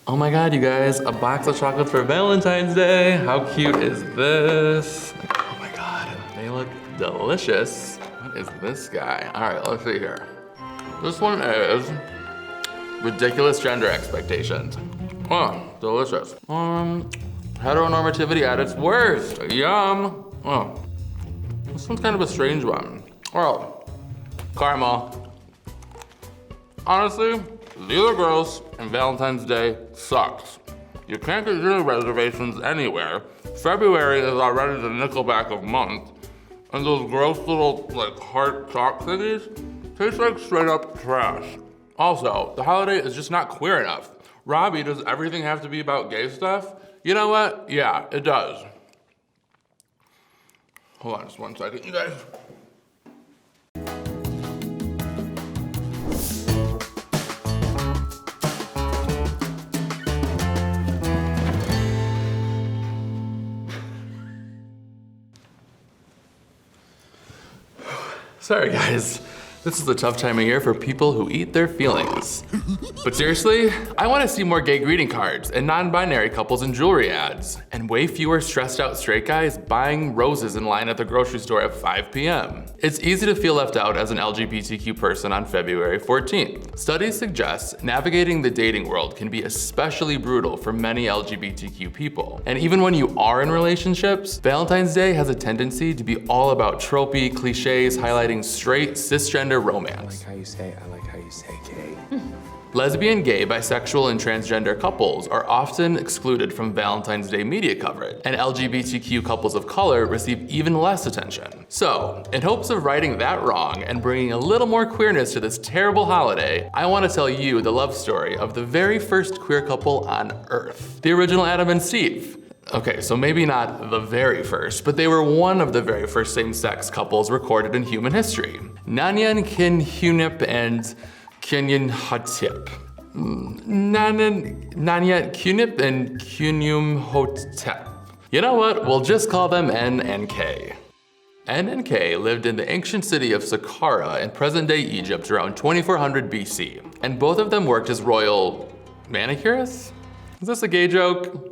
Oh my God, you guys, a box of chocolates for Valentine's Day. How cute is this? Oh my God, they look delicious. What is this guy? All right, let's see here. This one is ridiculous gender expectations. Oh, delicious. Heteronormativity at its worst. Yum. Oh, this one's kind of a strange one. Oh, caramel. Honestly, these are gross, and Valentine's Day sucks. You can't get dinner reservations anywhere. February is already the Nickelback of month, and those gross little like heart chalk thingies taste like straight up trash. Also, the holiday is just not queer enough. Robbie, does everything have to be about gay stuff? You know what? Yeah, it does. Hold on just one second, you guys. Sorry guys, this is a tough time of year for people who eat their feelings. But seriously, I want to see more gay greeting cards and non-binary couples in jewelry ads, and way fewer stressed out straight guys buying roses in line at the grocery store at 5 p.m. It's easy to feel left out as an LGBTQ person on February 14th. Studies suggest navigating the dating world can be especially brutal for many LGBTQ people. And even when you are in relationships, Valentine's Day has a tendency to be all about tropey cliches highlighting straight cisgender romance. I like how you say gay. Lesbian, gay, bisexual, and transgender couples are often excluded from Valentine's Day media coverage, and LGBTQ couples of color receive even less attention. So, in hopes of righting that wrong and bringing a little more queerness to this terrible holiday, I want to tell you the love story of the very first queer couple on Earth, the original Adam and Steve. Okay, so maybe not the very first, but they were one of the very first same-sex couples recorded in human history. Niankhkhnum and Khnumhotep. Niankhkhnum and Khnumhotep. You know what? We'll just call them N and K. N and K lived in the ancient city of Saqqara in present-day Egypt around 2400 BC, and both of them worked as royal manicurists? Is this a gay joke?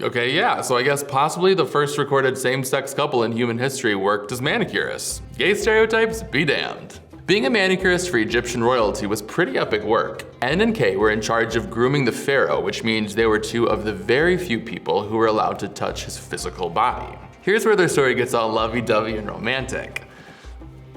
Okay, yeah, so I guess possibly the first recorded same-sex couple in human history worked as manicurists. Gay stereotypes, be damned. Being a manicurist for Egyptian royalty was pretty epic work. N and K were in charge of grooming the pharaoh, which means they were two of the very few people who were allowed to touch his physical body. Here's where their story gets all lovey-dovey and romantic,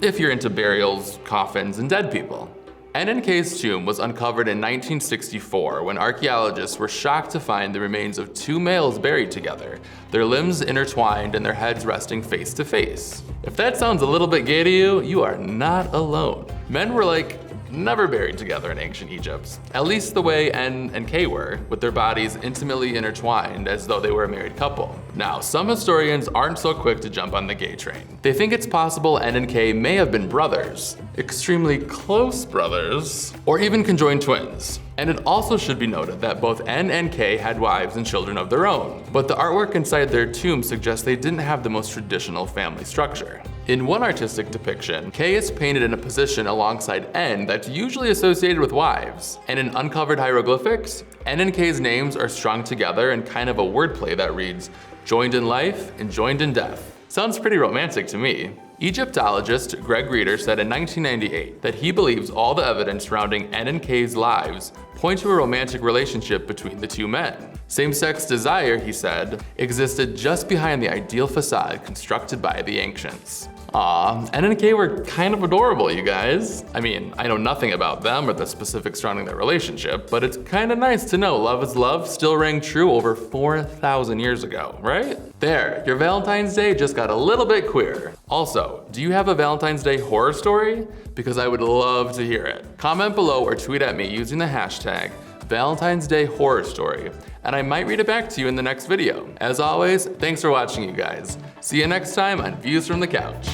if you're into burials, coffins, and dead people. N and K's tomb was uncovered in 1964 when archaeologists were shocked to find the remains of two males buried together, their limbs intertwined and their heads resting face to face. If that sounds a little bit gay to you, you are not alone. Men were like never buried together in ancient Egypt, at least the way N and K were, with their bodies intimately intertwined as though they were a married couple. Now, some historians aren't so quick to jump on the gay train. They think it's possible N and K may have been brothers, extremely close brothers, or even conjoined twins. And it also should be noted that both N and K had wives and children of their own, but the artwork inside their tomb suggests they didn't have the most traditional family structure. In one artistic depiction, K is painted in a position alongside N that's usually associated with wives. And in uncovered hieroglyphics, N and K's names are strung together in kind of a wordplay that reads, joined in life and joined in death. Sounds pretty romantic to me. Egyptologist Greg Reeder said in 1998 that he believes all the evidence surrounding N and K's lives point to a romantic relationship between the two men. Same-sex desire, he said, existed just behind the ideal facade constructed by the ancients. Aw, N and K were kind of adorable, you guys. I mean, I know nothing about them or the specifics surrounding their relationship, but it's kind of nice to know love is love still rang true over 4,000 years ago, right? There, your Valentine's Day just got a little bit queer. Also, do you have a Valentine's Day horror story? Because I would love to hear it. Comment below or tweet at me using the hashtag Valentine's Day Horror Story, and I might read it back to you in the next video. As always, thanks for watching, you guys. See you next time on Views from the Couch.